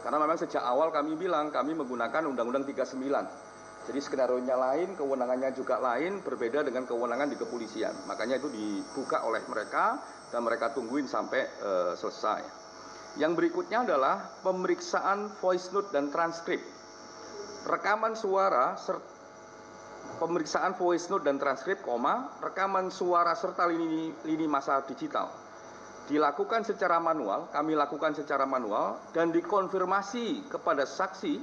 Karena memang sejak awal kami bilang kami menggunakan Undang-Undang 39. Jadi skenario-nya lain, kewenangannya juga lain, berbeda dengan kewenangan di kepolisian. Makanya itu dibuka oleh mereka dan mereka tungguin sampai selesai. Yang berikutnya adalah pemeriksaan voice note dan transkrip. Rekaman suara, pemeriksaan voice note dan transkrip, rekaman suara serta lini masa digital. Dilakukan secara manual, kami lakukan secara manual dan dikonfirmasi kepada saksi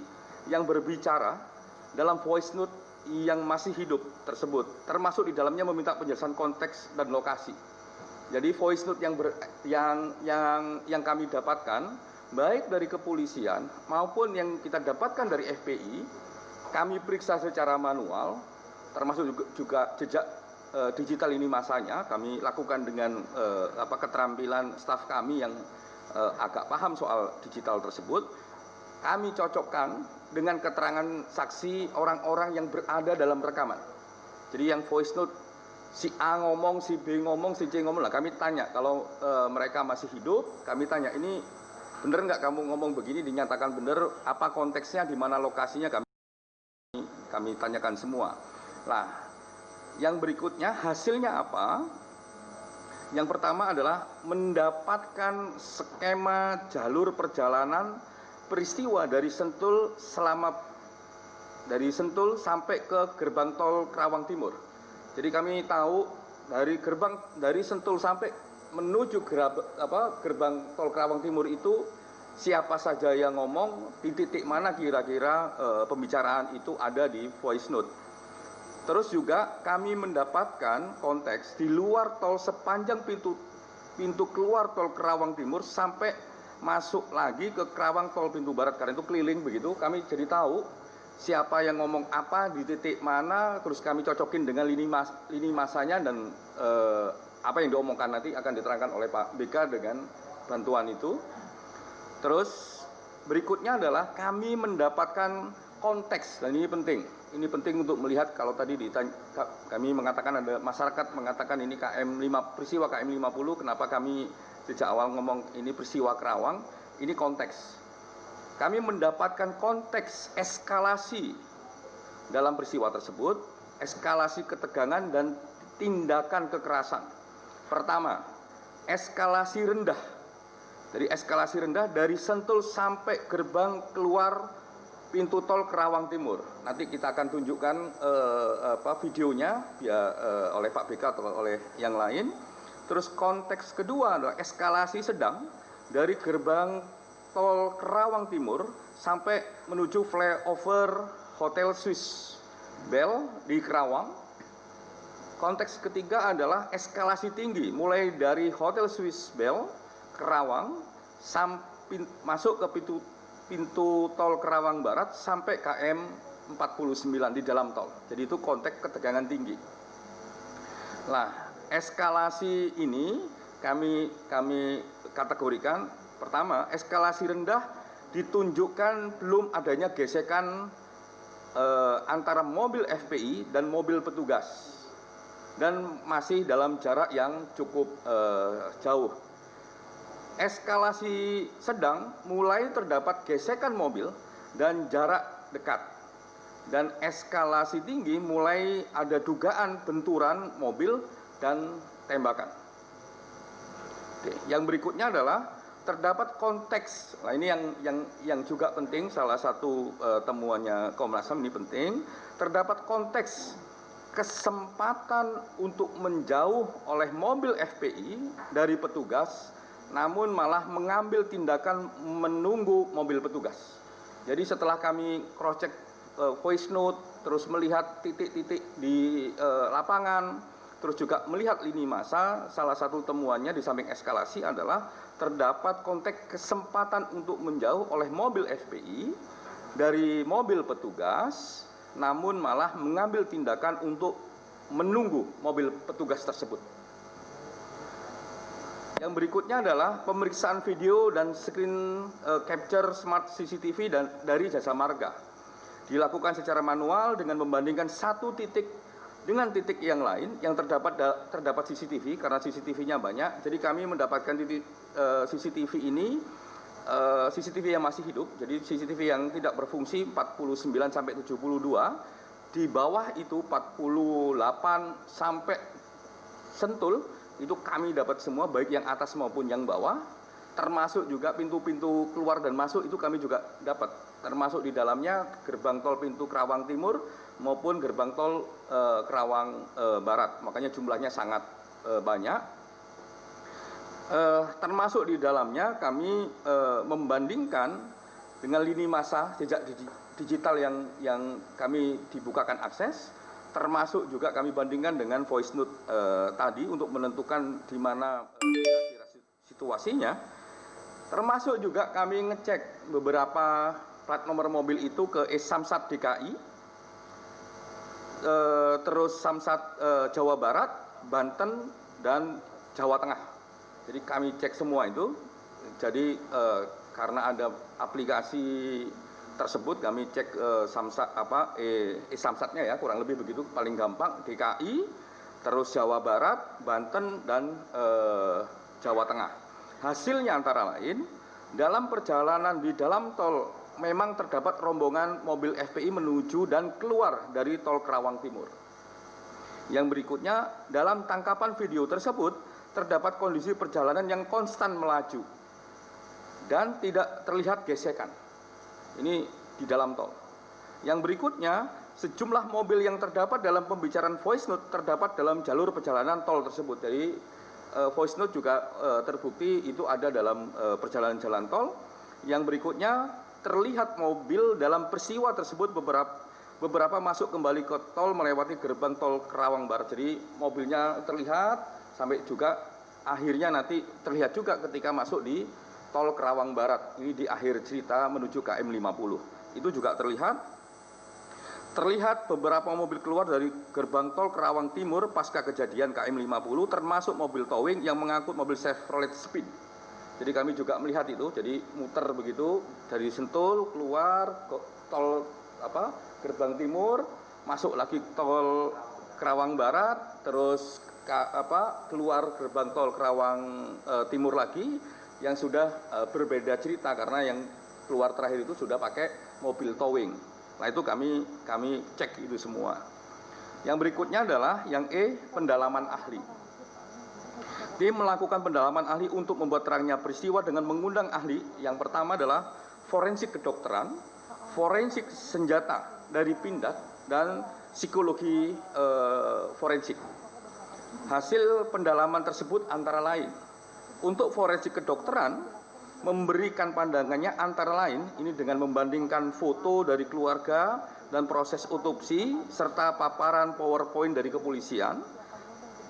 yang berbicara dalam voice note yang masih hidup tersebut, termasuk di dalamnya meminta penjelasan konteks dan lokasi. Jadi voice note yang kami dapatkan baik dari kepolisian maupun yang kita dapatkan dari FPI, kami periksa secara manual, termasuk juga jejak digital ini masanya kami lakukan dengan keterampilan staf kami yang agak paham soal digital tersebut. Kami cocokkan dengan keterangan saksi orang-orang yang berada dalam rekaman. Jadi yang voice note si A ngomong, si B ngomong, si C ngomong, lah kami tanya kalau mereka masih hidup, kami tanya ini benar nggak kamu ngomong begini, dinyatakan benar, apa konteksnya, di mana lokasinya, kami tanyakan semua. Nah, yang berikutnya hasilnya apa? Yang pertama adalah mendapatkan skema jalur perjalanan peristiwa dari Sentul sampai ke gerbang tol Kerawang Timur. Jadi kami tahu dari Sentul sampai menuju gerbang tol Kerawang Timur itu siapa saja yang ngomong, di titik mana kira-kira pembicaraan itu ada di voice note. Terus juga kami mendapatkan konteks di luar tol sepanjang pintu keluar tol Kerawang Timur sampai masuk lagi ke Kerawang tol pintu barat, karena itu keliling begitu. Kami jadi tahu siapa yang ngomong apa di titik mana, terus kami cocokin dengan lini masanya dan apa yang diomongkan nanti akan diterangkan oleh Pak BK dengan bantuan itu. Terus berikutnya adalah kami mendapatkan konteks, dan ini penting. Ini penting untuk melihat kalau tadi kami mengatakan ada masyarakat mengatakan ini peristiwa KM 50, kenapa kami sejak awal ngomong ini peristiwa Kerawang, ini konteks. Kami mendapatkan konteks eskalasi dalam peristiwa tersebut, eskalasi ketegangan dan tindakan kekerasan. Pertama, eskalasi rendah. Jadi eskalasi rendah dari Sentul sampai gerbang keluar pintu tol Kerawang Timur. Nanti kita akan tunjukkan videonya oleh Pak BK atau oleh yang lain. Terus konteks kedua adalah eskalasi sedang dari gerbang tol Kerawang Timur sampai menuju flyover Hotel Swiss Bell di Kerawang. Konteks ketiga adalah eskalasi tinggi mulai dari Hotel Swiss Bell Kerawang masuk ke pintu tol Kerawang Barat sampai KM 49 di dalam tol. Jadi itu konteks ketegangan tinggi. Nah, eskalasi ini kami kategorikan. Pertama, eskalasi rendah ditunjukkan belum adanya gesekan antara mobil FPI dan mobil petugas dan masih dalam jarak yang cukup jauh. Eskalasi sedang mulai terdapat gesekan mobil dan jarak dekat. Dan eskalasi tinggi mulai ada dugaan benturan mobil dan tembakan. Oke, yang berikutnya adalah terdapat konteks. Nah, ini yang juga penting, salah satu temuannya Komnas HAM ini penting. Terdapat konteks kesempatan untuk menjauh oleh mobil FPI dari petugas, namun malah mengambil tindakan menunggu mobil petugas. Jadi setelah kami cross check voice note, terus melihat titik-titik di lapangan, terus juga melihat lini masa, salah satu temuannya di samping eskalasi adalah terdapat konteks kesempatan untuk menjauh oleh mobil FPI dari mobil petugas, namun malah mengambil tindakan untuk menunggu mobil petugas tersebut. Yang berikutnya adalah pemeriksaan video dan screen capture smart CCTV dari Jasa Marga. Dilakukan secara manual dengan membandingkan satu titik dengan titik yang lain yang terdapat CCTV, karena CCTV-nya banyak. Jadi kami mendapatkan titik CCTV ini CCTV yang masih hidup, jadi CCTV yang tidak berfungsi 49 sampai 72, di bawah itu 48 sampai Sentul itu kami dapat semua, baik yang atas maupun yang bawah, termasuk juga pintu-pintu keluar dan masuk itu kami juga dapat, termasuk di dalamnya gerbang tol pintu Kerawang Timur maupun gerbang tol Kerawang Barat, makanya jumlahnya sangat banyak. Termasuk di dalamnya kami membandingkan dengan lini masa jejak digital yang kami dibukakan akses, termasuk juga kami bandingkan dengan voice note tadi untuk menentukan di mana kira-kira situasinya. Termasuk juga kami ngecek beberapa plat nomor mobil itu ke Samsat DKI, terus Samsat Jawa Barat, Banten, dan Jawa Tengah. Jadi kami cek semua itu. Jadi karena ada aplikasi tersebut kami cek Samsat Samsatnya ya, kurang lebih begitu, paling gampang DKI, terus Jawa Barat, Banten, dan Jawa Tengah. Hasilnya antara lain dalam perjalanan di dalam tol memang terdapat rombongan mobil FPI menuju dan keluar dari tol Kerawang Timur. Yang berikutnya, dalam tangkapan video tersebut terdapat kondisi perjalanan yang konstan melaju dan tidak terlihat gesekan. Ini di dalam tol. Yang berikutnya, sejumlah mobil yang terdapat dalam pembicaraan voice note terdapat dalam jalur perjalanan tol tersebut. Jadi voice note juga terbukti itu ada dalam perjalanan jalan tol. Yang berikutnya, terlihat mobil dalam peristiwa tersebut beberapa masuk kembali ke tol melewati gerbang tol Kerawang Barat. Jadi mobilnya terlihat sampai juga akhirnya nanti terlihat juga ketika masuk di tol Kerawang Barat. Ini di akhir cerita menuju KM 50. Itu juga terlihat beberapa mobil keluar dari gerbang tol Kerawang Timur pasca kejadian KM 50, termasuk mobil towing yang mengangkut mobil Chevrolet Spin. Jadi kami juga melihat itu, jadi muter begitu dari Sentul keluar ke tol gerbang timur, masuk lagi tol Kerawang Barat, terus keluar gerbang tol Kerawang Timur lagi, yang sudah berbeda cerita karena yang keluar terakhir itu sudah pakai mobil towing. Nah itu kami cek itu semua. Yang berikutnya adalah yang pendalaman ahli. Tim melakukan pendalaman ahli untuk membuat terangnya peristiwa dengan mengundang ahli. Yang pertama adalah forensik kedokteran, forensik senjata dari Pindad, dan psikologi forensik. Hasil pendalaman tersebut antara lain, untuk forensik kedokteran memberikan pandangannya antara lain ini dengan membandingkan foto dari keluarga dan proses otopsi serta paparan PowerPoint dari kepolisian,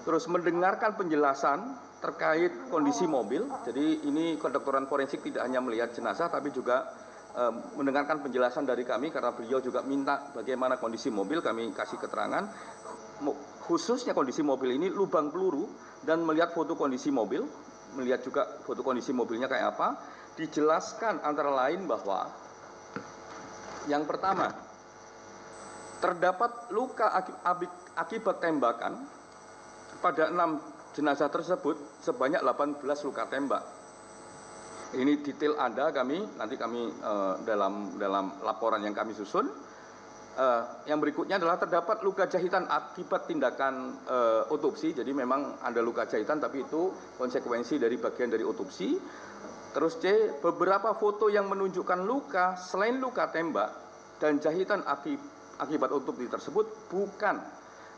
terus mendengarkan penjelasan terkait kondisi mobil. Jadi ini kedokteran forensik tidak hanya melihat jenazah tapi juga mendengarkan penjelasan dari kami karena beliau juga minta bagaimana kondisi mobil, kami kasih keterangan khususnya kondisi mobil ini lubang peluru, dan melihat foto kondisi mobil, melihat juga foto kondisi mobilnya kayak apa. Dijelaskan antara lain bahwa yang pertama, terdapat luka akibat tembakan pada 6 jenazah tersebut sebanyak 18 luka tembak. Ini detail ada nanti kami dalam laporan yang kami susun. Yang berikutnya adalah terdapat luka jahitan akibat tindakan otopsi. Jadi memang ada luka jahitan tapi itu konsekuensi dari bagian dari otopsi. Terus C, beberapa foto yang menunjukkan luka selain luka tembak dan jahitan akibat otopsi tersebut bukan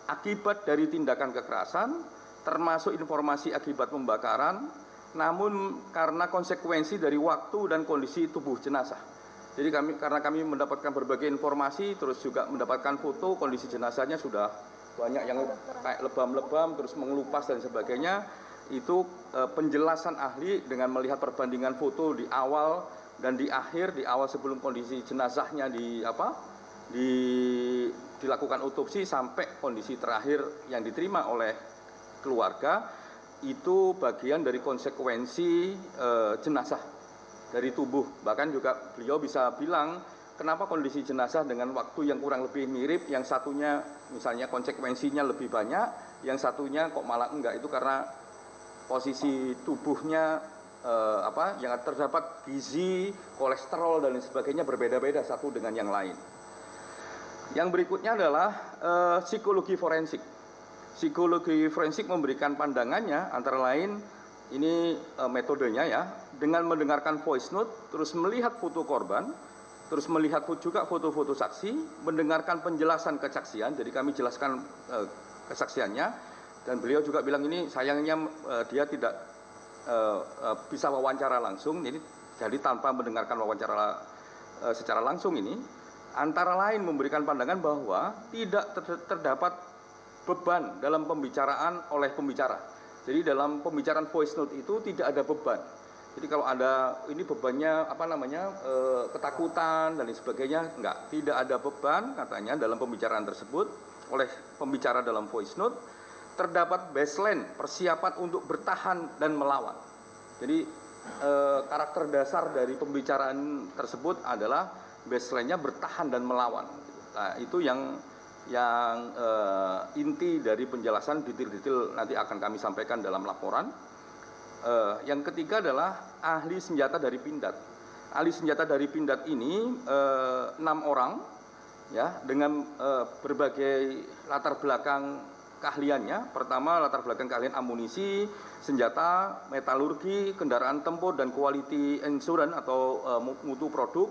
akibat dari tindakan kekerasan, termasuk informasi akibat pembakaran, namun karena konsekuensi dari waktu dan kondisi tubuh jenazah. Jadi karena kami mendapatkan berbagai informasi, terus juga mendapatkan foto, kondisi jenazahnya sudah banyak yang kayak lebam-lebam, terus mengelupas dan sebagainya. Itu penjelasan ahli dengan melihat perbandingan foto di awal dan di akhir, di awal sebelum kondisi jenazahnya dilakukan otopsi sampai kondisi terakhir yang diterima oleh keluarga, itu bagian dari konsekuensi jenazah dari tubuh. Bahkan juga beliau bisa bilang kenapa kondisi jenazah dengan waktu yang kurang lebih mirip, yang satunya misalnya konsekuensinya lebih banyak, yang satunya kok malah enggak, itu karena posisi tubuhnya yang terdapat gizi, kolesterol dan lain sebagainya berbeda-beda satu dengan yang lain. Yang berikutnya adalah psikologi forensik. Psikologi forensik memberikan pandangannya antara lain ini metodenya ya, dengan mendengarkan voice note, terus melihat foto korban, terus melihat juga foto-foto saksi, mendengarkan penjelasan kesaksian. Jadi kami jelaskan kesaksiannya, dan beliau juga bilang ini sayangnya dia tidak bisa wawancara langsung, jadi tanpa mendengarkan wawancara secara langsung ini, antara lain memberikan pandangan bahwa tidak terdapat beban dalam pembicaraan oleh pembicara. Jadi dalam pembicaraan voice note itu tidak ada beban. Jadi kalau ada ini bebannya ketakutan dan lain sebagainya, enggak, tidak ada beban katanya dalam pembicaraan tersebut oleh pembicara dalam voice note. Terdapat baseline persiapan untuk bertahan dan melawan. Jadi karakter dasar dari pembicaraan tersebut adalah baseline-nya bertahan dan melawan. Nah, itu yang inti dari penjelasan, detail-detail nanti akan kami sampaikan dalam laporan. Yang ketiga adalah ahli senjata dari Pindad. Ahli senjata dari Pindad ini 6 orang ya, dengan berbagai latar belakang keahliannya. Pertama, latar belakang keahlian amunisi, senjata, metalurgi, kendaraan tempur, dan quality insurance atau mutu produk.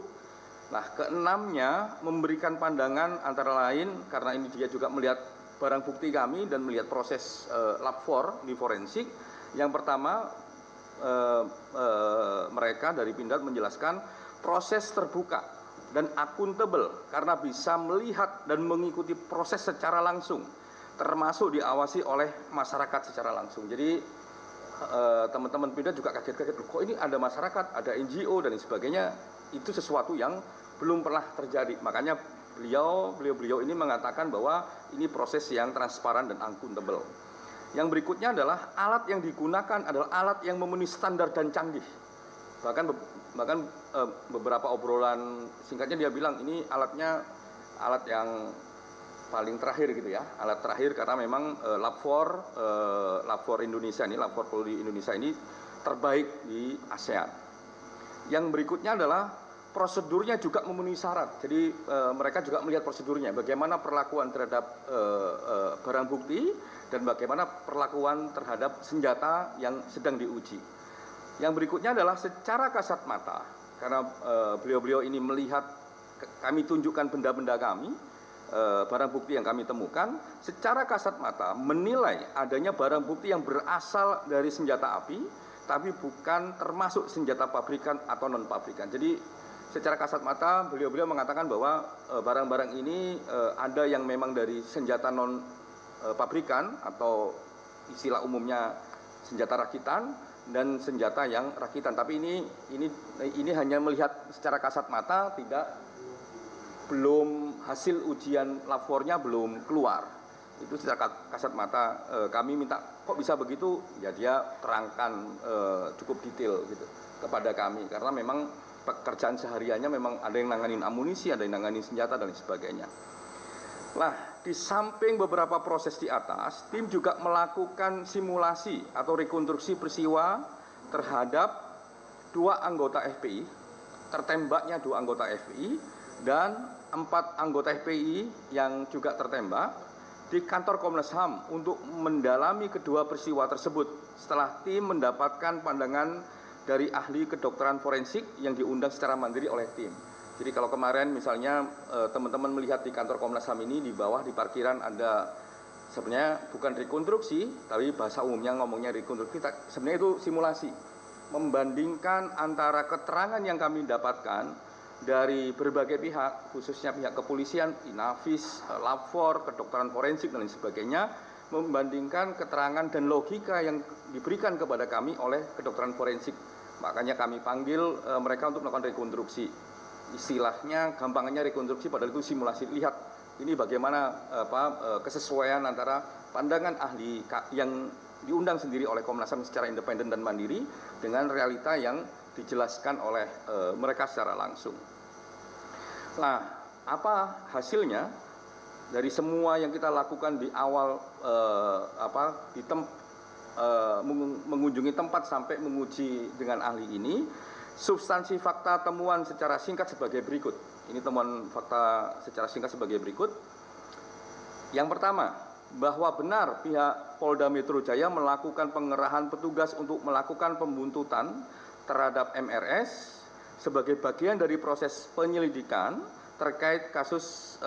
Nah, keenamnya memberikan pandangan antara lain, karena ini dia juga melihat barang bukti kami dan melihat proses lab 4 di forensik. Yang pertama, mereka dari Pindad menjelaskan proses terbuka dan akuntabel karena bisa melihat dan mengikuti proses secara langsung, termasuk diawasi oleh masyarakat secara langsung. Jadi teman-teman Pindad juga kaget-kaget, kok ini ada masyarakat, ada NGO dan sebagainya. Itu sesuatu yang belum pernah terjadi. Makanya beliau ini mengatakan bahwa ini proses yang transparan dan akuntabel. Yang berikutnya adalah alat yang digunakan adalah alat yang memenuhi standar dan canggih. Bahkan beberapa obrolan singkatnya dia bilang ini alatnya alat yang paling terakhir gitu ya, alat terakhir karena memang lab 4 Indonesia ini, lab 4 Polri Indonesia ini terbaik di ASEAN. Yang berikutnya adalah prosedurnya juga memenuhi syarat. Jadi mereka juga melihat prosedurnya, bagaimana perlakuan terhadap barang bukti dan bagaimana perlakuan terhadap senjata yang sedang diuji. Yang berikutnya adalah secara kasat mata, karena beliau-beliau ini melihat, kami tunjukkan benda-benda kami, barang bukti yang kami temukan, secara kasat mata menilai adanya barang bukti yang berasal dari senjata api, tapi bukan termasuk senjata pabrikan atau non pabrikan. Jadi secara kasat mata beliau-beliau mengatakan bahwa barang-barang ini ada yang memang dari senjata non pabrikan atau istilah umumnya senjata rakitan dan senjata yang rakitan. Tapi ini hanya melihat secara kasat mata, belum hasil ujian lab 4-nya belum keluar. Itu secara kasat mata. Kami minta kok bisa begitu, ya dia terangkan cukup detail gitu kepada kami, karena memang pekerjaan sehariannya memang ada yang nanganin amunisi, ada yang nanganin senjata dan sebagainya. Nah, di samping beberapa proses di atas, tim juga melakukan simulasi atau rekonstruksi peristiwa terhadap 2 anggota FPI, tertembaknya 2 anggota FPI dan 4 anggota FPI yang juga tertembak di kantor Komnas HAM untuk mendalami kedua peristiwa tersebut setelah tim mendapatkan pandangan dari ahli kedokteran forensik yang diundang secara mandiri oleh tim. Jadi kalau kemarin misalnya teman-teman melihat di kantor Komnas HAM ini di bawah di parkiran ada, sebenarnya bukan rekonstruksi, tapi bahasa umumnya ngomongnya rekonstruksi, sebenarnya itu simulasi. Membandingkan antara keterangan yang kami dapatkan dari berbagai pihak, khususnya pihak kepolisian, Inavis, Lab 4, kedokteran forensik dan lain sebagainya, membandingkan keterangan dan logika yang diberikan kepada kami oleh kedokteran forensik. Makanya kami panggil mereka untuk melakukan rekonstruksi. Istilahnya, gampangnya rekonstruksi, padahal itu simulasi. Lihat ini bagaimana kesesuaian antara pandangan ahli yang diundang sendiri oleh Komnas HAM secara independen dan mandiri dengan realita yang dijelaskan oleh mereka secara langsung. Nah, apa hasilnya dari semua yang kita lakukan di awal mengunjungi tempat sampai menguji dengan ahli ini. Substansi fakta temuan secara singkat sebagai berikut. Ini temuan fakta secara singkat sebagai berikut. Yang pertama, bahwa benar pihak Polda Metro Jaya melakukan pengerahan petugas untuk melakukan pembuntutan terhadap MRS sebagai bagian dari proses penyelidikan terkait kasus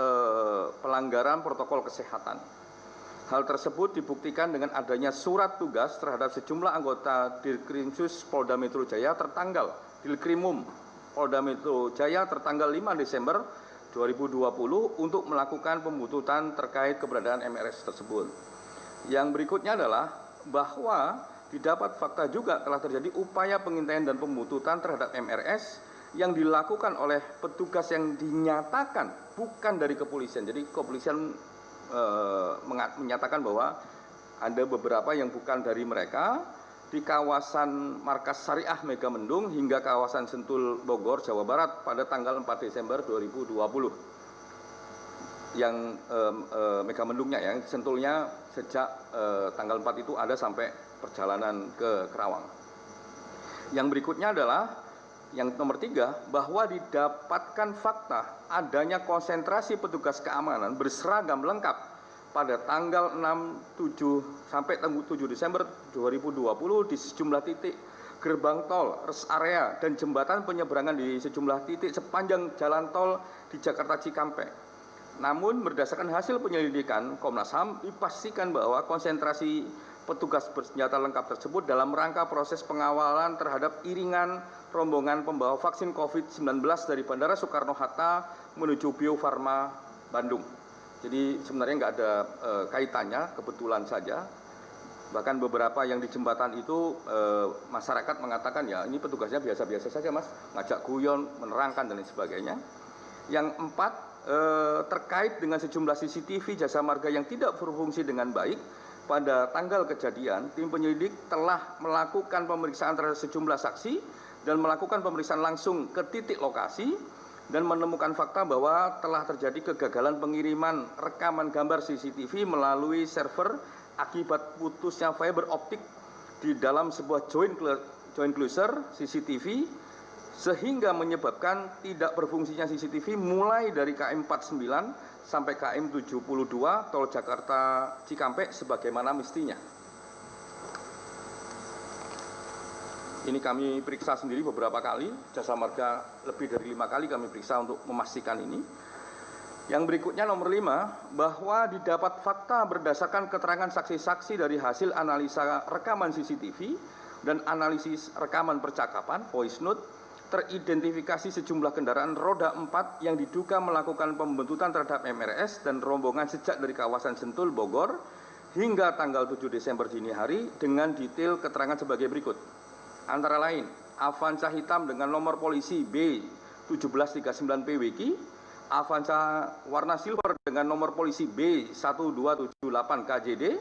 pelanggaran protokol kesehatan. Hal tersebut dibuktikan dengan adanya surat tugas terhadap sejumlah anggota Dirkrimsus Polda Metro Jaya tertanggal Dirkrimum Polda Metro Jaya tertanggal 5 Desember 2020 untuk melakukan pembuntutan terkait keberadaan MRS tersebut. Yang berikutnya adalah bahwa didapat fakta juga telah terjadi upaya pengintaian dan pembuntutan terhadap MRS yang dilakukan oleh petugas yang dinyatakan bukan dari kepolisian. Jadi kepolisian menyatakan bahwa ada beberapa yang bukan dari mereka di kawasan Markas Syariah Megamendung hingga kawasan Sentul Bogor, Jawa Barat pada tanggal 4 Desember 2020. Yang Megamendungnya, yang Sentulnya sejak tanggal 4 itu ada sampai perjalanan ke Kerawang. Yang berikutnya adalah yang nomor 3, bahwa didapatkan fakta adanya konsentrasi petugas keamanan berseragam lengkap pada tanggal 6, 7 sampai 7 Desember 2020 di sejumlah titik gerbang tol, rest area, dan jembatan penyeberangan di sejumlah titik sepanjang jalan tol di Jakarta Cikampek. Namun berdasarkan hasil penyelidikan Komnas HAM dipastikan bahwa konsentrasi petugas bersenjata lengkap tersebut dalam rangka proses pengawalan terhadap iringan rombongan pembawa vaksin COVID-19 dari Bandara Soekarno-Hatta menuju Bio Farma Bandung. Jadi sebenarnya nggak ada kaitannya, kebetulan saja. Bahkan beberapa yang di jembatan itu masyarakat mengatakan ya ini petugasnya biasa-biasa saja mas, ngajak guyon, menerangkan dan lain sebagainya. Yang 4, terkait dengan sejumlah CCTV jasa marga yang tidak berfungsi dengan baik. Pada tanggal kejadian, tim penyelidik telah melakukan pemeriksaan terhadap sejumlah saksi dan melakukan pemeriksaan langsung ke titik lokasi dan menemukan fakta bahwa telah terjadi kegagalan pengiriman rekaman gambar CCTV melalui server akibat putusnya fiber optik di dalam sebuah joint closure CCTV sehingga menyebabkan tidak berfungsinya CCTV mulai dari KM 49 sampai KM 72 tol Jakarta Cikampek sebagaimana mestinya. Ini kami periksa sendiri beberapa kali, jasa marga lebih dari 5 kali kami periksa untuk memastikan ini. Yang berikutnya nomor 5, bahwa didapat fakta berdasarkan keterangan saksi-saksi dari hasil analisa rekaman CCTV dan analisis rekaman percakapan, voice note, teridentifikasi sejumlah kendaraan roda 4 yang diduga melakukan pembentutan terhadap MRS dan rombongan sejak dari kawasan Sentul, Bogor, hingga tanggal 7 Desember dini hari dengan detail keterangan sebagai berikut. Antara lain, Avanza hitam dengan nomor polisi B1739 PWK, Avanza warna silver dengan nomor polisi B1278 KJD,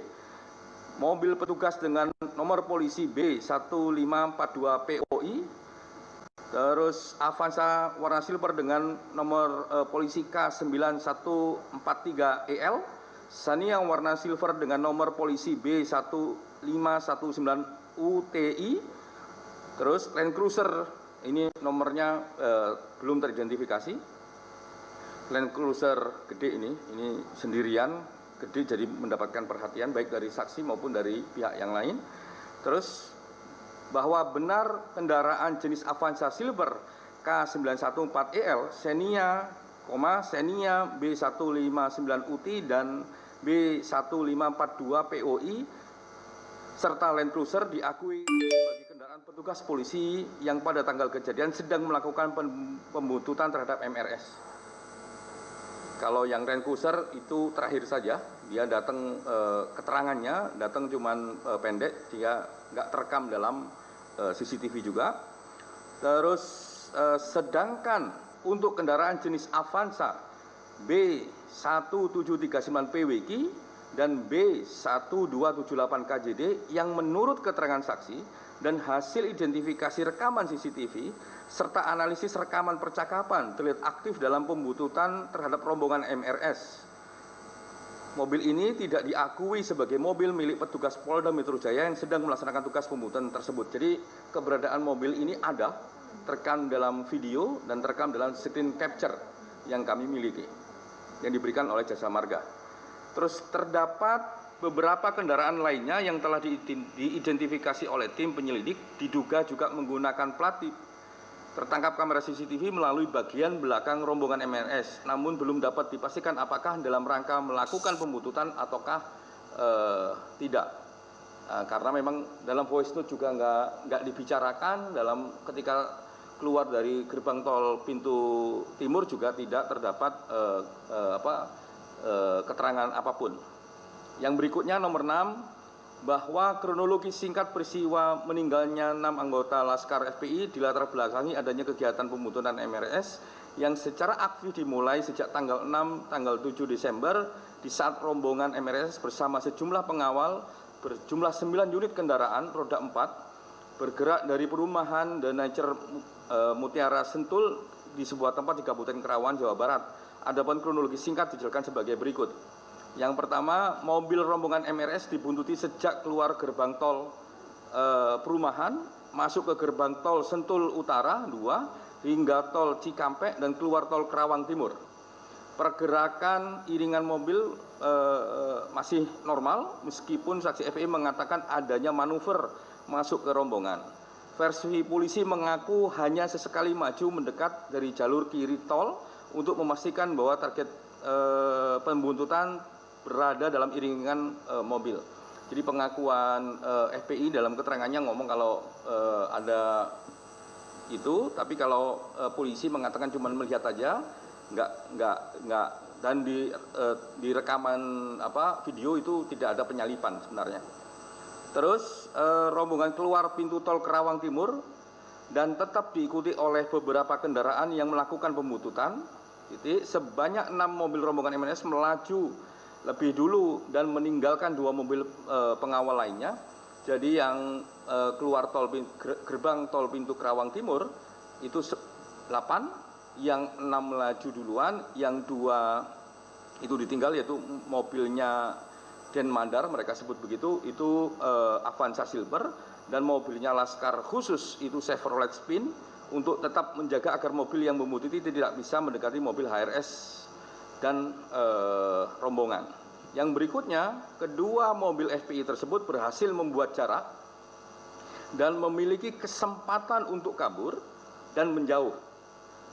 mobil petugas dengan nomor polisi B1542 POI, terus Avanza warna silver dengan nomor polisi K9143EL, Xenia warna silver dengan nomor polisi B1519 UTI, terus Land Cruiser ini nomornya belum teridentifikasi. Land Cruiser gede ini sendirian, gede jadi mendapatkan perhatian baik dari saksi maupun dari pihak yang lain. Terus bahwa benar kendaraan jenis Avanza Silver K914EL, Xenia, B159UT dan B1542 POI serta Land Cruiser diakui sebagai kendaraan petugas polisi yang pada tanggal kejadian sedang melakukan pembuntutan terhadap MRS. Kalau yang Land Cruiser itu terakhir saja, dia datang keterangannya datang cuman pendek, dia nggak terekam dalam CCTV juga. Terus sedangkan untuk kendaraan jenis Avanza B1739 PWK dan B1278 KJD yang menurut keterangan saksi dan hasil identifikasi rekaman CCTV serta analisis rekaman percakapan terlihat aktif dalam pembuntutan terhadap rombongan MRS. Mobil ini tidak diakui sebagai mobil milik petugas Polda Metro Jaya yang sedang melaksanakan tugas pembunuhan tersebut. Jadi keberadaan mobil ini ada, terekam dalam video dan terekam dalam screen capture yang kami miliki, yang diberikan oleh Jasa Marga. Terus terdapat beberapa kendaraan lainnya yang telah diidentifikasi oleh tim penyelidik, diduga juga menggunakan plat tertangkap kamera CCTV melalui bagian belakang rombongan MRS, namun belum dapat dipastikan apakah dalam rangka melakukan pembuntutan ataukah tidak. Karena memang dalam voice note juga nggak dibicarakan, dalam ketika keluar dari gerbang tol pintu timur juga tidak terdapat keterangan apapun. Yang berikutnya nomor 6, bahwa kronologi singkat peristiwa meninggalnya 6 anggota Laskar FPI dilatar belakangi adanya kegiatan pembuntutan MRS yang secara aktif dimulai sejak tanggal 6, tanggal 7 Desember di saat rombongan MRS bersama sejumlah pengawal berjumlah 9 unit kendaraan roda 4 bergerak dari perumahan The Nature Mutiara Sentul di sebuah tempat di Kabupaten Karawang, Jawa Barat. Adapun kronologi singkat dijelaskan sebagai berikut. Yang pertama, mobil rombongan MRS dibuntuti sejak keluar gerbang tol perumahan, masuk ke gerbang tol Sentul Utara 2, hingga tol Cikampek dan keluar tol Karawang Timur. Pergerakan iringan mobil masih normal, meskipun saksi FPI mengatakan adanya manuver masuk ke rombongan. Versi polisi mengaku hanya sesekali maju mendekat dari jalur kiri tol untuk memastikan bahwa target pembuntutan berada dalam iringan mobil. Jadi pengakuan FPI dalam keterangannya ngomong kalau ada itu, tapi kalau polisi mengatakan cuma melihat aja, nggak, dan di rekaman video itu tidak ada penyalipan sebenarnya. Terus rombongan keluar pintu tol Karawang Timur dan tetap diikuti oleh beberapa kendaraan yang melakukan pembuntutan. Sebanyak 6 mobil rombongan MNS melaju lebih dulu dan meninggalkan 2 mobil pengawal lainnya. Jadi yang keluar gerbang tol pintu Karawang Timur itu 8, yang 6 melaju duluan, yang 2 itu ditinggal, yaitu mobilnya Denmandar, mereka sebut begitu, itu Avanza Silver, dan mobilnya Laskar khusus itu Chevrolet Spin, untuk tetap menjaga agar mobil yang membuntuti tidak bisa mendekati mobil HRS dan rombongan. Yang berikutnya, kedua mobil FPI tersebut berhasil membuat jarak dan memiliki kesempatan untuk kabur dan menjauh,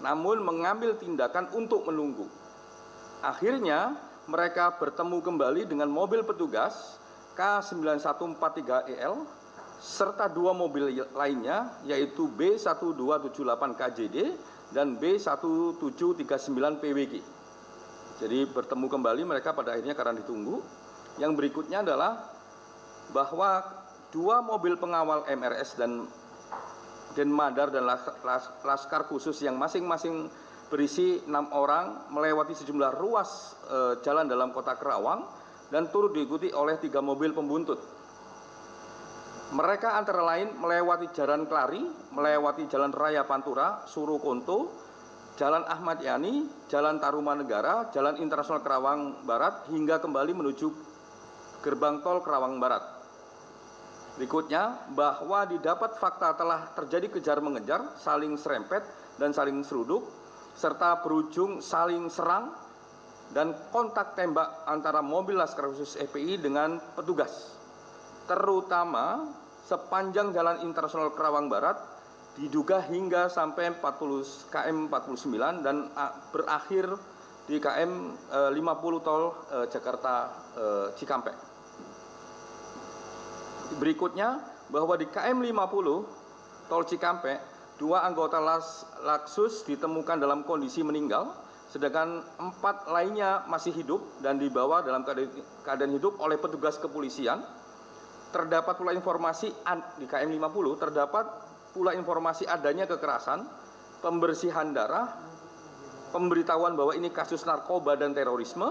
namun mengambil tindakan untuk menunggu. Akhirnya mereka bertemu kembali dengan mobil petugas K9143EL serta 2 mobil lainnya, yaitu B1278 KJD dan B1739 PWG. Jadi bertemu kembali mereka pada akhirnya karena ditunggu. Yang berikutnya adalah bahwa 2 mobil pengawal MRS dan Denmadar dan Laskar khusus yang masing-masing berisi 6 orang melewati sejumlah ruas jalan dalam kota Karawang dan turut diikuti oleh 3 mobil pembuntut. Mereka antara lain melewati Jalan Klari, melewati Jalan Raya Pantura, Surukonto, Jalan Ahmad Yani, Jalan Tarumanegara, Jalan Internasional Karawang Barat, hingga kembali menuju gerbang tol Karawang Barat. Berikutnya, bahwa didapat fakta telah terjadi kejar mengejar, saling serempet dan saling seruduk, serta berujung saling serang dan kontak tembak antara mobil Laskar Khusus FPI dengan petugas, terutama sepanjang Jalan Internasional Karawang Barat, diduga hingga sampai KM 49 dan berakhir di KM 50 tol Jakarta Cikampek. Berikutnya, bahwa di KM 50 tol Cikampek, 2 anggota Laksus ditemukan dalam kondisi meninggal, sedangkan 4 lainnya masih hidup dan dibawa dalam keadaan hidup oleh petugas kepolisian. Terdapat pula informasi di KM 50 terdapat pula informasi adanya kekerasan, pembersihan darah, pemberitahuan bahwa ini kasus narkoba dan terorisme,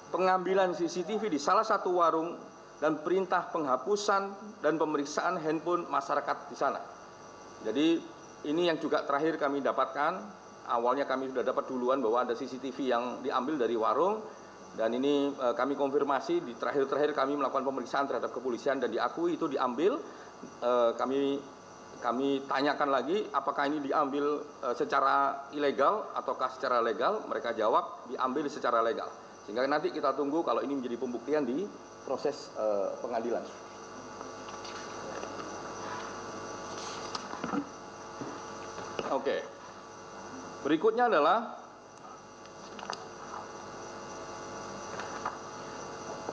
pengambilan CCTV di salah satu warung, dan perintah penghapusan dan pemeriksaan handphone masyarakat di sana. Jadi ini yang juga terakhir kami dapatkan. Awalnya kami sudah dapat duluan bahwa ada CCTV yang diambil dari warung, Dan ini kami konfirmasi di terakhir kami melakukan pemeriksaan terhadap kepolisian dan diakui itu diambil. Kami tanyakan lagi apakah ini diambil secara ilegal ataukah secara legal. Mereka jawab diambil secara legal. Sehingga nanti kita tunggu kalau ini menjadi pembuktian di proses pengadilan. Oke. Berikutnya adalah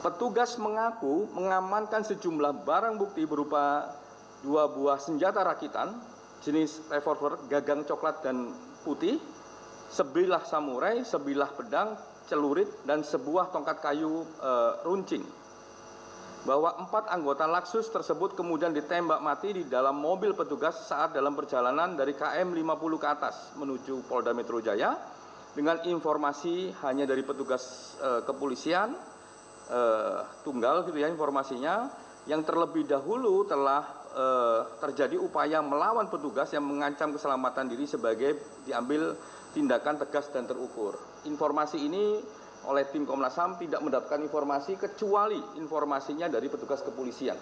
petugas mengaku mengamankan sejumlah barang bukti berupa 2 buah senjata rakitan jenis revolver gagang coklat dan putih, sebilah samurai, sebilah pedang, celurit, dan sebuah tongkat kayu runcing. Bahwa 4 anggota Laksus tersebut kemudian ditembak mati di dalam mobil petugas saat dalam perjalanan dari KM 50 ke atas menuju Polda Metro Jaya dengan informasi hanya dari petugas kepolisian tunggal gitu ya informasinya, yang terlebih dahulu telah terjadi upaya melawan petugas yang mengancam keselamatan diri sebagai diambil tindakan tegas dan terukur. Informasi ini oleh tim Komnas HAM tidak mendapatkan informasi kecuali informasinya dari petugas kepolisian.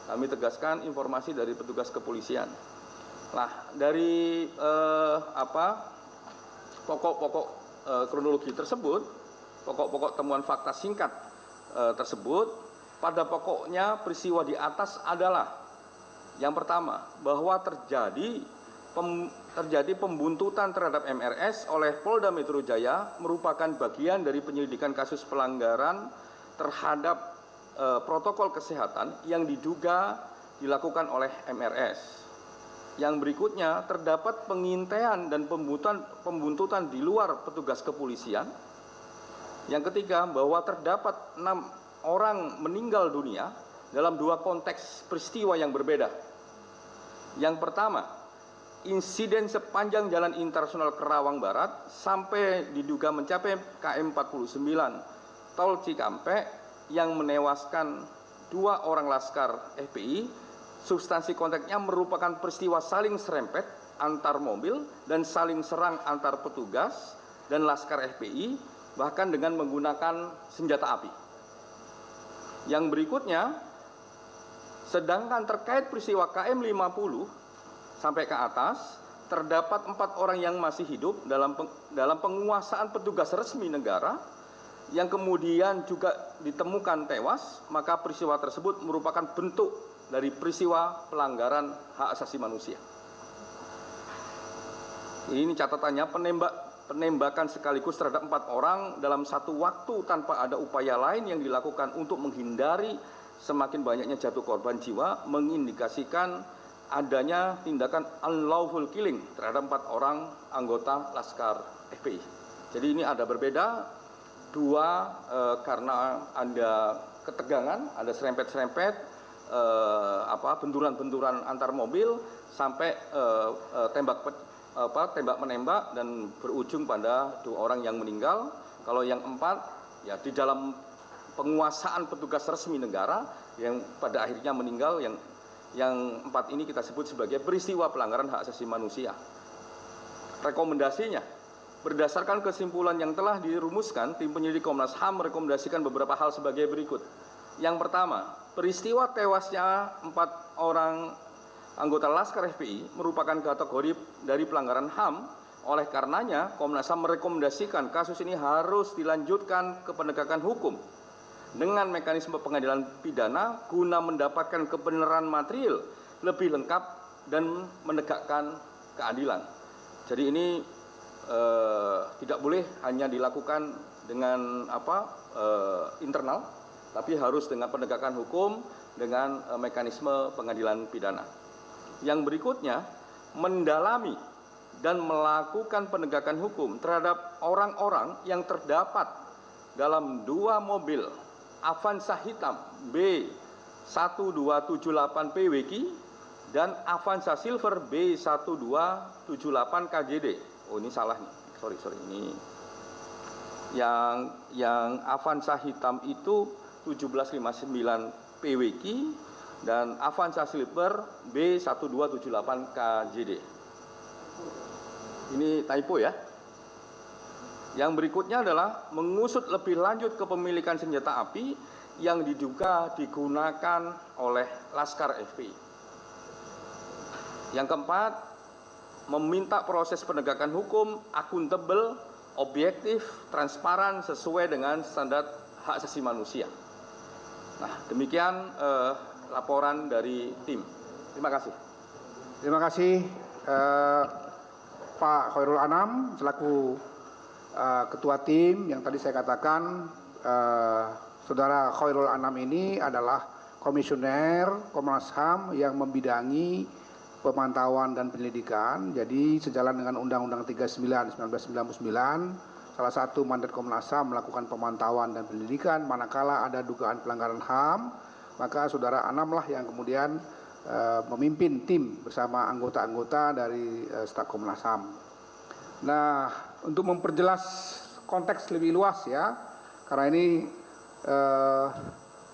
Kami tegaskan informasi dari petugas kepolisian. Nah, dari pokok-pokok kronologi tersebut, pokok-pokok temuan fakta singkat tersebut, pada pokoknya peristiwa di atas adalah yang pertama, bahwa terjadi pembuntutan terhadap MRS oleh Polda Metro Jaya merupakan bagian dari penyelidikan kasus pelanggaran terhadap protokol kesehatan yang diduga dilakukan oleh MRS. Yang berikutnya, terdapat pengintaian dan pembuntutan di luar petugas kepolisian. Yang ketiga, bahwa terdapat 6 orang meninggal dunia dalam 2 konteks peristiwa yang berbeda. Yang pertama, insiden sepanjang Jalan Internasional Kerawang Barat sampai diduga mencapai KM 49 Tol Cikampek yang menewaskan 2 orang laskar FPI. Substansi konteksnya merupakan peristiwa saling serempet antar mobil dan saling serang antar petugas dan laskar FPI, bahkan dengan menggunakan senjata api. Yang berikutnya, sedangkan terkait peristiwa KM 50 sampai ke atas, terdapat 4 orang yang masih hidup dalam penguasaan petugas resmi negara yang kemudian juga ditemukan tewas, maka peristiwa tersebut merupakan bentuk dari peristiwa pelanggaran hak asasi manusia. Ini catatannya, penembakan sekaligus terhadap 4 orang dalam satu waktu tanpa ada upaya lain yang dilakukan untuk menghindari semakin banyaknya jatuh korban jiwa mengindikasikan adanya tindakan unlawful killing terhadap 4 orang anggota Laskar FPI. Jadi ini ada berbeda, 2 karena ada ketegangan, ada serempet-serempet, benturan-benturan antar mobil sampai tembak menembak dan berujung pada 2 orang yang meninggal. Kalau yang 4 ya di dalam penguasaan petugas resmi negara yang pada akhirnya meninggal. Yang 4 ini kita sebut sebagai peristiwa pelanggaran hak asasi manusia. Rekomendasinya, berdasarkan kesimpulan yang telah dirumuskan, tim penyelidik Komnas HAM merekomendasikan beberapa hal sebagai berikut. Yang pertama, peristiwa tewasnya 4 orang anggota Laskar FPI merupakan kategori dari pelanggaran HAM. Oleh karenanya, Komnas HAM merekomendasikan kasus ini harus dilanjutkan ke penegakan hukum dengan mekanisme pengadilan pidana guna mendapatkan kebenaran material lebih lengkap dan menegakkan keadilan. Jadi ini tidak boleh hanya dilakukan dengan internal, tapi harus dengan penegakan hukum dengan mekanisme pengadilan pidana. Yang berikutnya, mendalami dan melakukan penegakan hukum terhadap orang-orang yang terdapat dalam 2 mobil Avanza hitam B1278 PWK dan Avanza Silver B1278 KJD. Oh, ini salah nih. Sorry. Ini yang Avanza hitam itu 1759 PWK dan Avanza Silver B1278 KJD. Ini typo ya. Yang berikutnya adalah mengusut lebih lanjut kepemilikan senjata api yang diduga digunakan oleh Laskar FPI. Yang keempat, meminta proses penegakan hukum akuntabel, objektif, transparan sesuai dengan standar hak asasi manusia. Nah, demikian laporan dari tim. Terima kasih. Terima kasih Pak Khairul Anam selaku Ketua Tim. Yang tadi saya katakan Saudara Khairul Anam ini adalah Komisioner Komnas HAM yang membidangi pemantauan dan penyelidikan. Jadi sejalan dengan Undang-Undang 39 1999, salah satu mandat Komnas HAM melakukan pemantauan dan penyelidikan manakala ada dugaan pelanggaran HAM, maka Saudara Anam lah yang kemudian memimpin tim bersama anggota-anggota dari staf Komnas HAM. Nah, untuk memperjelas konteks lebih luas ya, karena ini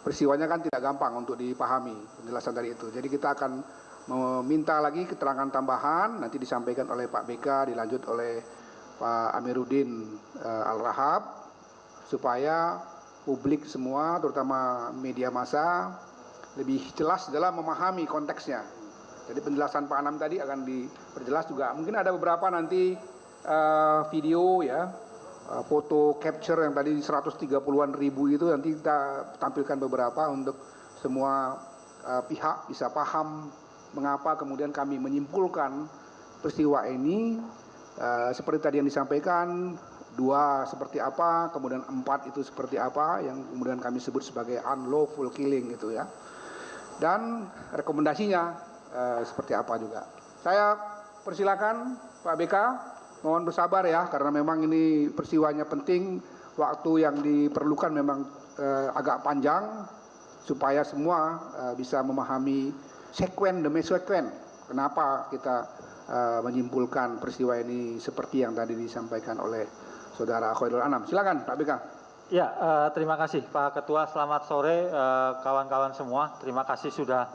peristiwanya kan tidak gampang untuk dipahami penjelasan dari itu. Jadi kita akan meminta lagi keterangan tambahan, nanti disampaikan oleh Pak BK, dilanjut oleh Pak Amiruddin Al-Rahab, supaya publik semua, terutama media massa, lebih jelas dalam memahami konteksnya. Jadi penjelasan Pak Anam tadi akan diperjelas juga. Mungkin ada beberapa nanti video ya, foto capture yang tadi 130-an ribu itu nanti kita tampilkan beberapa untuk semua pihak bisa paham mengapa kemudian kami menyimpulkan peristiwa ini seperti tadi yang disampaikan, 2 seperti apa, kemudian 4 itu seperti apa, yang kemudian kami sebut sebagai unlawful killing itu ya. Dan rekomendasinya seperti apa juga. Saya persilakan Pak BK, mohon bersabar ya, karena memang ini peristiwanya penting, waktu yang diperlukan memang agak panjang, supaya semua bisa memahami sekuen demi sekuen, kenapa kita menyimpulkan peristiwa ini seperti yang tadi disampaikan oleh Saudara Khairul Anam. Silakan Pak BK. Ya, terima kasih Pak Ketua. Selamat sore kawan-kawan semua. Terima kasih sudah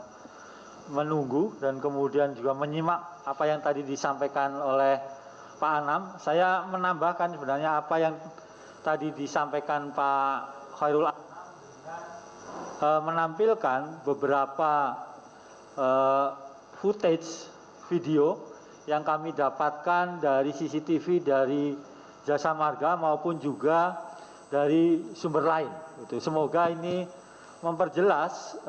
menunggu dan kemudian juga menyimak apa yang tadi disampaikan oleh Pak Anam. Saya menambahkan sebenarnya apa yang tadi disampaikan Pak Khairul Anam, menampilkan beberapa footage video yang kami dapatkan dari CCTV dari Jasa Marga maupun juga dari sumber lain. Semoga ini memperjelas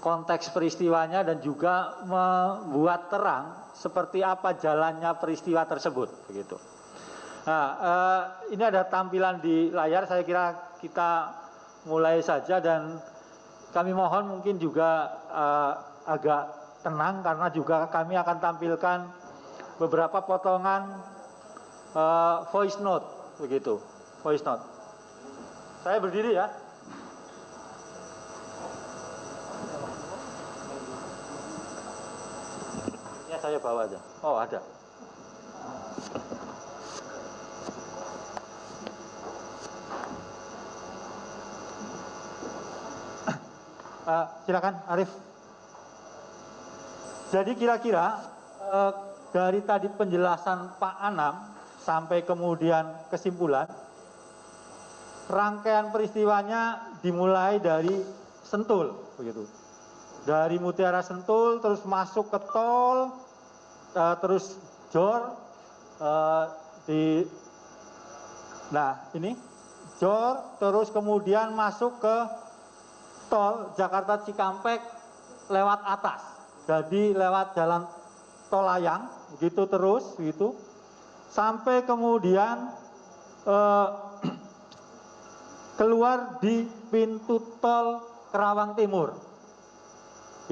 konteks peristiwanya dan juga membuat terang seperti apa jalannya peristiwa tersebut. Begitu. Nah, ini ada tampilan di layar. Saya kira kita mulai saja dan kami mohon mungkin juga agak tenang karena juga kami akan tampilkan beberapa potongan voice note, begitu. Voice note. Saya berdiri ya. Ya saya bawa aja. Oh ada. Silakan Arif. Jadi kira-kira dari tadi penjelasan Pak Anam sampai kemudian kesimpulan, rangkaian peristiwanya dimulai dari Sentul, begitu. Dari Mutiara Sentul terus masuk ke tol, terus Jor, ini Jor, terus kemudian masuk ke tol Jakarta Cikampek lewat atas, jadi lewat jalan tol layang, begitu terus, begitu, sampai kemudian keluar di pintu tol Kerawang Timur.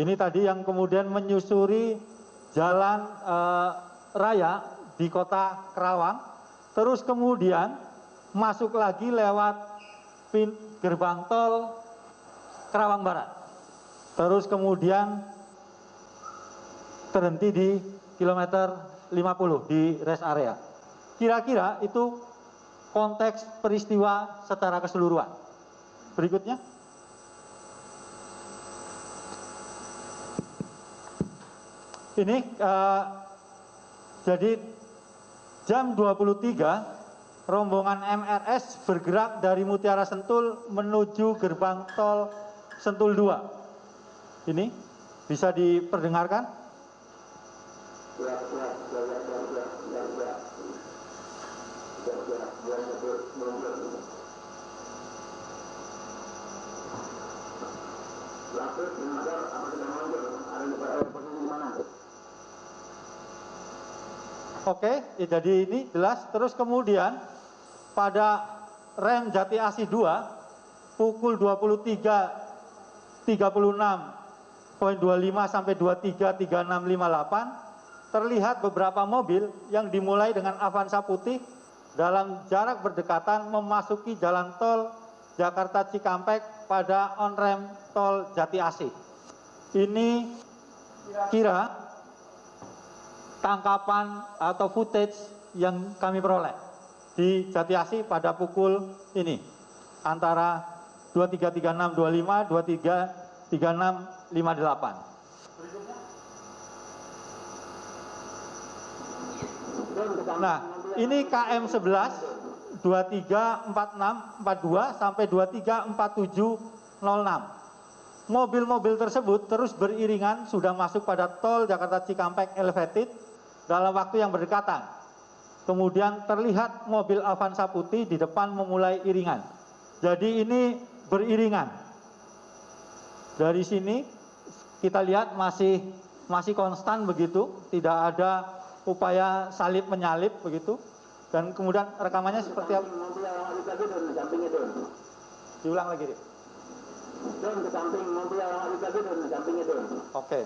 Ini tadi yang kemudian menyusuri jalan raya di kota Kerawang, terus kemudian masuk lagi lewat gerbang tol Kerawang Barat, terus kemudian berhenti di kilometer 50 di rest area. Kira-kira itu konteks peristiwa secara keseluruhan. Berikutnya. Ini jadi jam 23 rombongan MRS bergerak dari Mutiara Sentul menuju gerbang tol Sentul 2. Ini bisa diperdengarkan? Oke, jadi ini jelas. Terus kemudian pada rem Jati Asih 2 pukul 23.36.25 sampai 23.3658 terlihat beberapa mobil yang dimulai dengan Avanza putih dalam jarak berdekatan memasuki jalan tol Jakarta Cikampek pada on rem tol Jati Asih. Ini kira tangkapan atau footage yang kami peroleh di Jati Asih pada pukul ini antara 23.36.25 23.36.58. Nah, ini KM 11 23.46.42 sampai 23.47.06. Mobil-mobil tersebut terus beriringan sudah masuk pada tol Jakarta Cikampek elevated dalam waktu yang berdekatan. Kemudian terlihat mobil Avanza putih di depan memulai iringan. Jadi ini beriringan. Dari sini kita lihat masih konstan begitu, tidak ada upaya salip menyalip begitu. Dan kemudian rekamannya seperti apa? Diulang lagi, Dik. Oke.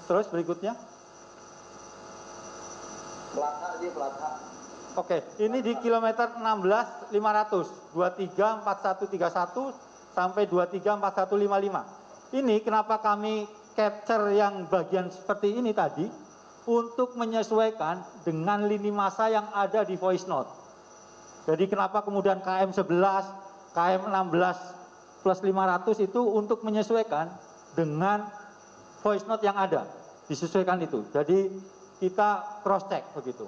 Terus berikutnya? Oke, ini di kilometer 16.500 23.4131 sampai 23.4155. Ini kenapa kami capture yang bagian seperti ini tadi untuk menyesuaikan dengan lini masa yang ada di voice note. Jadi kenapa kemudian KM 11, KM 16 plus 500 itu untuk menyesuaikan dengan voice note yang ada, disesuaikan itu. Jadi kita cross check begitu.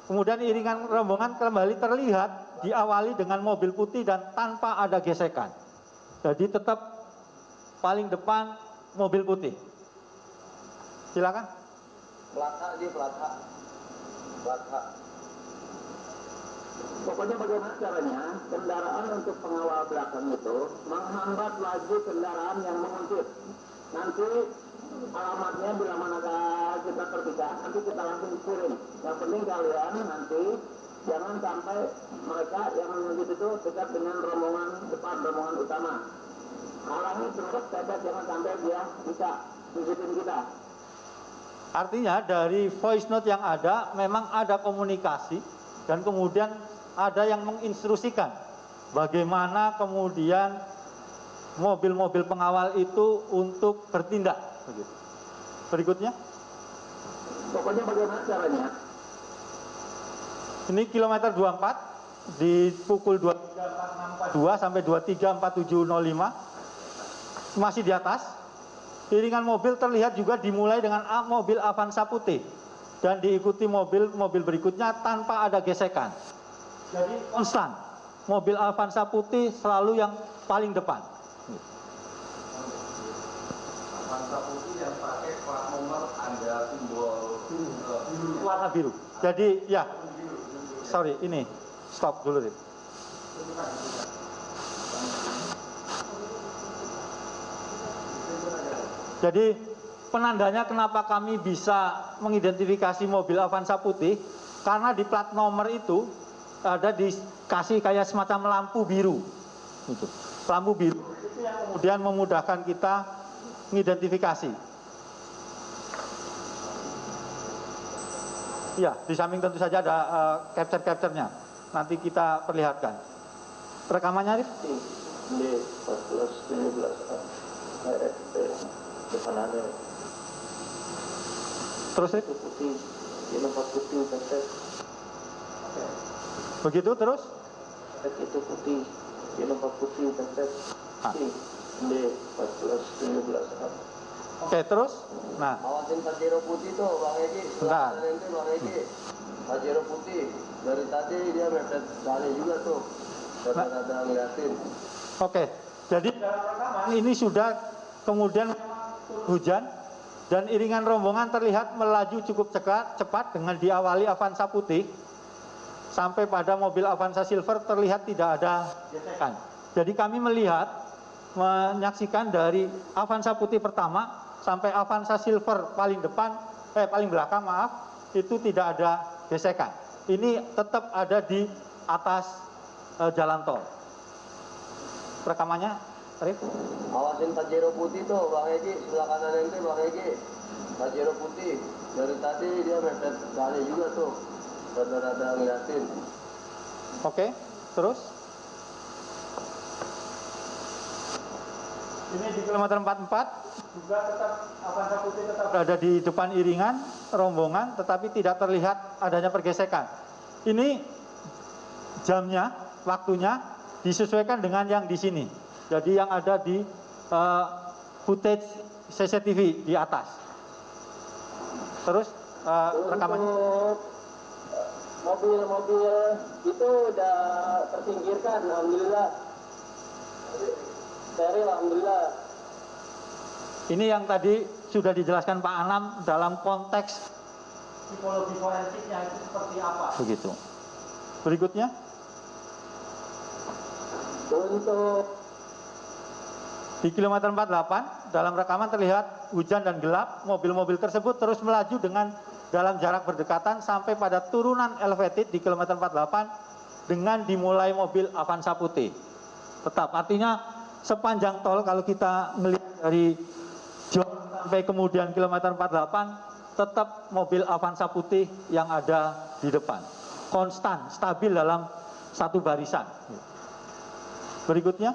Kemudian iringan rombongan kembali terlihat diawali dengan mobil putih dan tanpa ada gesekan. Jadi tetap paling depan mobil putih. Silakan. Plat H. Pokoknya bagaimana caranya kendaraan untuk pengawal belakang itu menghambat laju kendaraan yang menguntit. Nanti alamatnya bila mana kita terpisah, nanti kita langsung kirim. Yang penting kalian nanti jangan sampai mereka yang menguntit itu dekat dengan rombongan depan, rombongan utama. Halangi terus tetap jangan sampai dia bisa ngikutin kita. Artinya dari voice note yang ada memang ada komunikasi dan kemudian ada yang menginstruksikan bagaimana kemudian mobil-mobil pengawal itu untuk bertindak. Begitu. Berikutnya. Pokoknya bagaimana caranya? Ini kilometer 24 di pukul 23.46.42 sampai 23.47.05 masih di atas. Iringan mobil terlihat juga dimulai dengan mobil Avanza putih dan diikuti mobil berikutnya tanpa ada gesekan. Jadi konstan. Mobil Avanza putih selalu yang paling depan. Avanza putih yang pakai plat nomor ada simbol biru. Warna biru. Jadi ya. Sorry, ini stop dulu deh. Jadi penandanya kenapa kami bisa mengidentifikasi mobil Avanza putih, karena di plat nomor itu ada dikasih kayak semacam lampu biru. Itu. Lampu biru itu yang kemudian memudahkan kita mengidentifikasi. Ya, di samping tentu saja ada capture-capture-nya. Nanti kita perlihatkan. Rekamannya, Arif? Terus, Rif? Begitu terus? Itu putih, nomor putih, Oke, terus? Nah, Awasin Pajero putih tuh, Bang Egi. Bentar. Nanti Bang Egi. Pajero putih. Dari tadi dia mepet sekali juga tuh. Rada-rada ngeliatin. oke. Jadi ini sudah kemudian hujan dan iringan rombongan terlihat melaju cukup cepat dengan diawali Avanza putih sampai pada mobil Avanza Silver terlihat tidak ada gesekan. Jadi kami menyaksikan dari Avanza putih pertama sampai Avanza Silver paling belakang itu tidak ada gesekan. Ini tetap ada di atas jalan tol. Rekamannya, Arif? Awasin Pajero putih tuh, Bang Egi. Sebelah kanan ente, Bang Egi. Pajero putih. Dari tadi dia mepet sekali juga tuh. Rada-rada ngeliatin. Oke, terus? Ini di kilometer 44 juga tetap Avanza putih tetap berada di depan iringan rombongan, tetapi tidak terlihat adanya pergesekan. Ini jamnya, waktunya disesuaikan dengan yang di sini. Jadi yang ada di footage CCTV di atas. Terus rekamannya. Mobil-mobil itu udah tersingkirkan, alhamdulillah. Steril, alhamdulillah. Ini yang tadi sudah dijelaskan Pak Anam dalam konteks psikologi forensiknya itu seperti apa. Begitu. Berikutnya. Untuk di kilometer 48 dalam rekaman terlihat hujan dan gelap. Mobil-mobil tersebut terus melaju dengan dalam jarak berdekatan sampai pada turunan elevated di kilometer 48 dengan dimulai mobil Avanza putih. Tetap artinya sepanjang tol kalau kita melihat dari John sampai kemudian kilometer 48 tetap mobil Avanza putih yang ada di depan. Konstan, stabil dalam satu barisan. Berikutnya.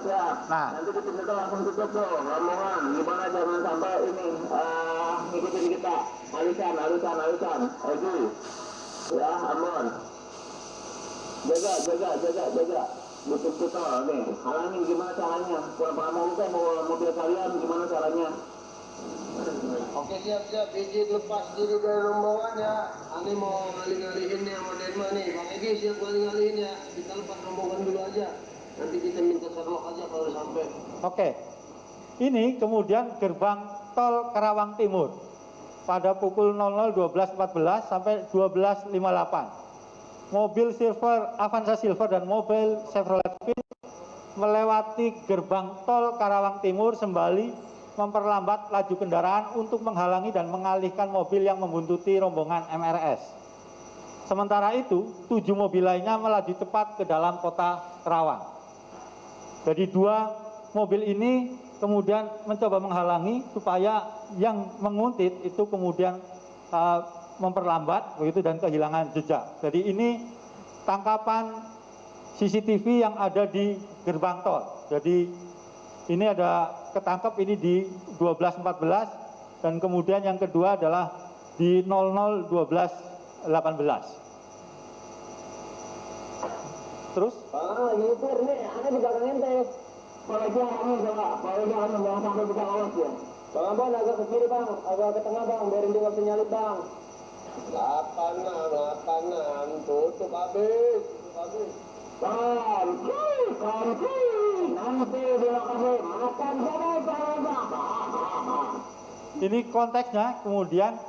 siap. Nah, Nanti kita langsung tutup tuh, rombongan. Gimana jangan sampai ini ngikutin kita. Alisan. Oke. Ya, aman. Jaga. Betul nih. Halangin gimana caranya? Kalau mobil kalian gimana caranya? Oke, siap. Izin lepas diri dari rombongan ya. Ani mau ngalih-ngalihin nih sama Denma nih. Bang Egi siap ngalih-ngalihin ya. Kita lepas rombongan dulu aja. Nanti kita minta Sherlock aja kalau sampai. oke. Ini kemudian gerbang tol Karawang Timur pada pukul 00.12.14 sampai 12.58. Mobil Avanza Silver dan mobil Chevrolet Spin melewati gerbang tol Karawang Timur sembari memperlambat laju kendaraan untuk menghalangi dan mengalihkan mobil yang membuntuti rombongan MRS. Sementara itu, 7 mobil lainnya melaju cepat ke dalam kota Karawang. Jadi 2 mobil ini kemudian mencoba menghalangi supaya yang menguntit itu kemudian memperlambat begitu dan kehilangan jejak. Jadi ini tangkapan CCTV yang ada di gerbang tol. Jadi ini ada ketangkep ini di 12.14 dan kemudian yang kedua adalah di 00.12.18. Terus? Nyetir nih, ada di belakang ente. Kalau jangan jangan sampai buka awas ya. Bang Abang agak ke kiri bang, agak ke tengah bang, biarin dia nggak bisa nyalip bang. 8-6, tutup habis. Kunci, nanti dia kasih makan bang. Ini konteksnya kemudian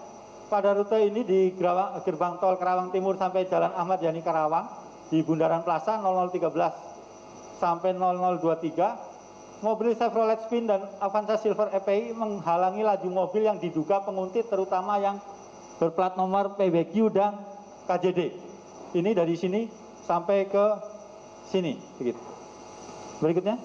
pada rute ini di gerbang tol Karawang Timur sampai Jalan Ahmad Yani Karawang di Bundaran Plaza 0013 sampai 0023 mobil Chevrolet Spin dan Avanza Silver EPI menghalangi laju mobil yang diduga penguntit terutama yang berplat nomor PBQ dan KJD. Ini dari sini sampai ke sini begitu. Berikutnya.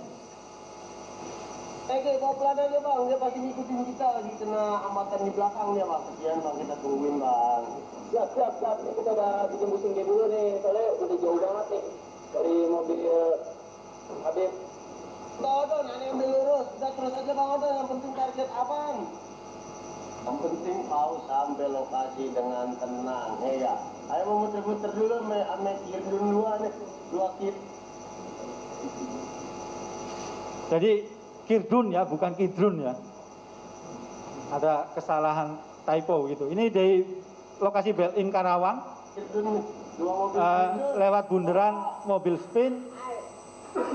Oke, bawa pelan aja bang, dia pasti ngikutin kita lagi kena hambatan di belakang dia bang. Kesian bang, kita tungguin bang. Siap. Ini kita udah bikin busing dia dulu nih, soalnya udah jauh banget nih dari mobil Habib. Odon, ini ambil lurus, kita terus aja bang Odon, yang penting target abang. Yang penting kau sampai lokasi dengan tenang, ya. Ayo memuter-muter dulu, ame kiri dulu nih, 2 kit. Jadi Kirdun ya, bukan Kidrun ya. Ada kesalahan typo gitu. Ini dari lokasi Belt-in Karawang, lewat bundaran mobil spin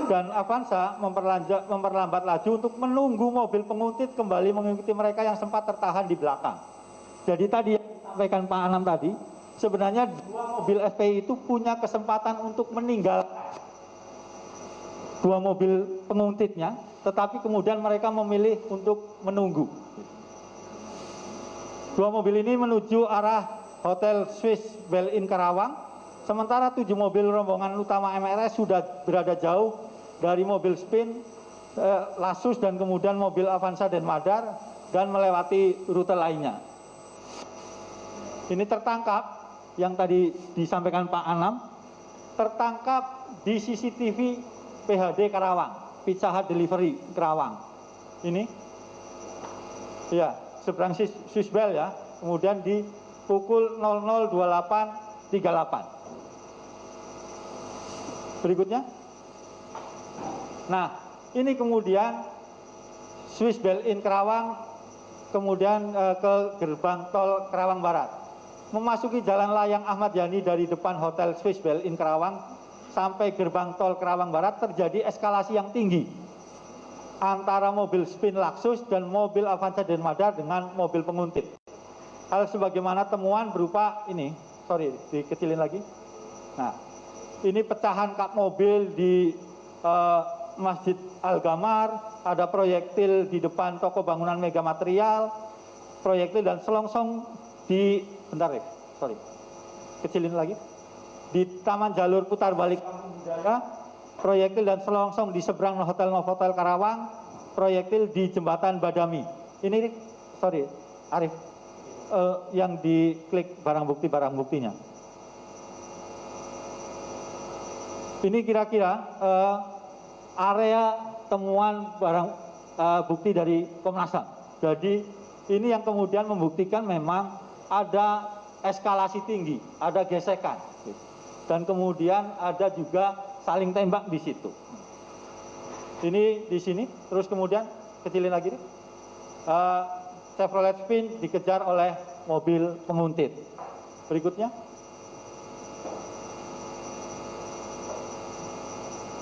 dan Avanza memperlambat laju untuk menunggu mobil penguntit kembali mengikuti mereka yang sempat tertahan di belakang. Jadi tadi yang disampaikan Pak Anam tadi, sebenarnya dua mobil FPI itu punya kesempatan untuk meninggal dua mobil penguntitnya, tetapi kemudian mereka memilih untuk menunggu. Dua mobil ini menuju arah Hotel Swiss Belt-in Karawang, sementara 7 mobil rombongan utama MRS sudah berada jauh dari mobil spin, Lasus dan kemudian mobil Avanza dan Madar dan melewati rute lainnya. Ini tertangkap yang tadi disampaikan Pak Anam, tertangkap di CCTV PHD Karawang, Pizza Hut Delivery Karawang. Ini, ya, seberang Swissbell ya, kemudian di pukul 00.28.38. Berikutnya. Nah, ini kemudian Swiss Belt-in Karawang, kemudian ke gerbang tol Karawang Barat. Memasuki jalan layang Ahmad Yani dari depan Hotel Swiss Belt-in Karawang sampai gerbang tol Karawang Barat terjadi eskalasi yang tinggi antara mobil spin Lexus dan mobil Avanza dan Madar dengan mobil penguntit. Hal sebagaimana temuan berupa ini, sorry dikecilin lagi. Nah, ini pecahan kap mobil di Masjid Al-Gamar, ada proyektil di depan toko bangunan Mega Material, proyektil dan selongsong di, bentar ya, sorry, kecilin lagi. Di Taman Jalur Putar Balik Budaya, proyektil dan selongsong di seberang Hotel Novotel Karawang, proyektil di Jembatan Badami. Ini, sorry, Arif, yang diklik barang buktinya. Ini kira-kira area temuan barang bukti dari Komnas HAM. Jadi ini yang kemudian membuktikan memang ada eskalasi tinggi, ada gesekan. Dan kemudian ada juga saling tembak di situ. Ini di sini, terus kemudian kecilin lagi nih. Chevrolet Spin dikejar oleh mobil penguntit. Berikutnya.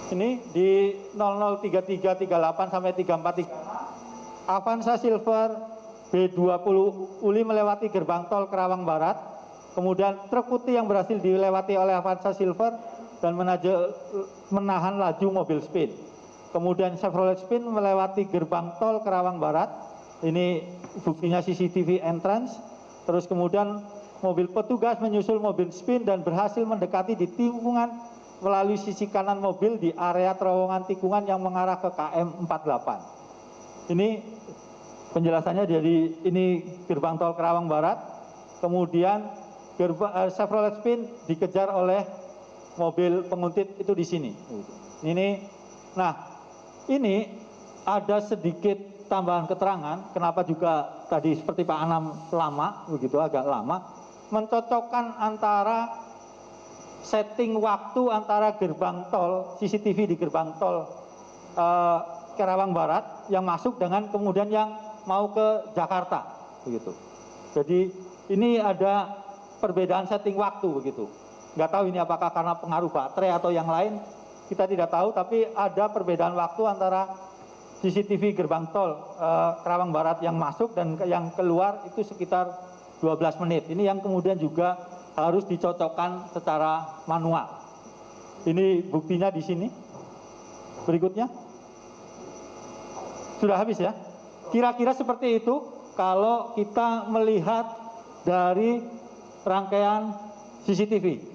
Ini di 00.33.38 sampai 3.43. Avanza Silver B20 Uli melewati gerbang tol Karawang Barat. Kemudian truk putih yang berhasil dilewati oleh Avanza Silver dan menahan laju mobil spin. Kemudian Chevrolet Spin melewati gerbang tol Karawang Barat. Ini buktinya CCTV entrance. Terus kemudian mobil petugas menyusul mobil spin dan berhasil mendekati di tikungan melalui sisi kanan mobil di area terowongan tikungan yang mengarah ke KM 48. Ini penjelasannya dari ini gerbang tol Karawang Barat. Kemudian Chevrolet Spin dikejar oleh mobil penguntit itu di sini. Ini, nah ini ada sedikit tambahan keterangan. Kenapa juga tadi seperti Pak Anam lama, begitu agak lama, mencocokkan antara setting waktu antara gerbang tol CCTV di gerbang tol Karawang Barat yang masuk dengan kemudian yang mau ke Jakarta, begitu. Jadi ini ada perbedaan setting waktu begitu. Nggak tahu ini apakah karena pengaruh baterai atau yang lain, kita tidak tahu, tapi ada perbedaan waktu antara CCTV gerbang tol Karawang Barat yang masuk dan yang keluar itu sekitar 12 menit. Ini yang kemudian juga harus dicocokkan secara manual. Ini buktinya di sini. Berikutnya. Sudah habis ya? Kira-kira seperti itu kalau kita melihat dari rangkaian CCTV.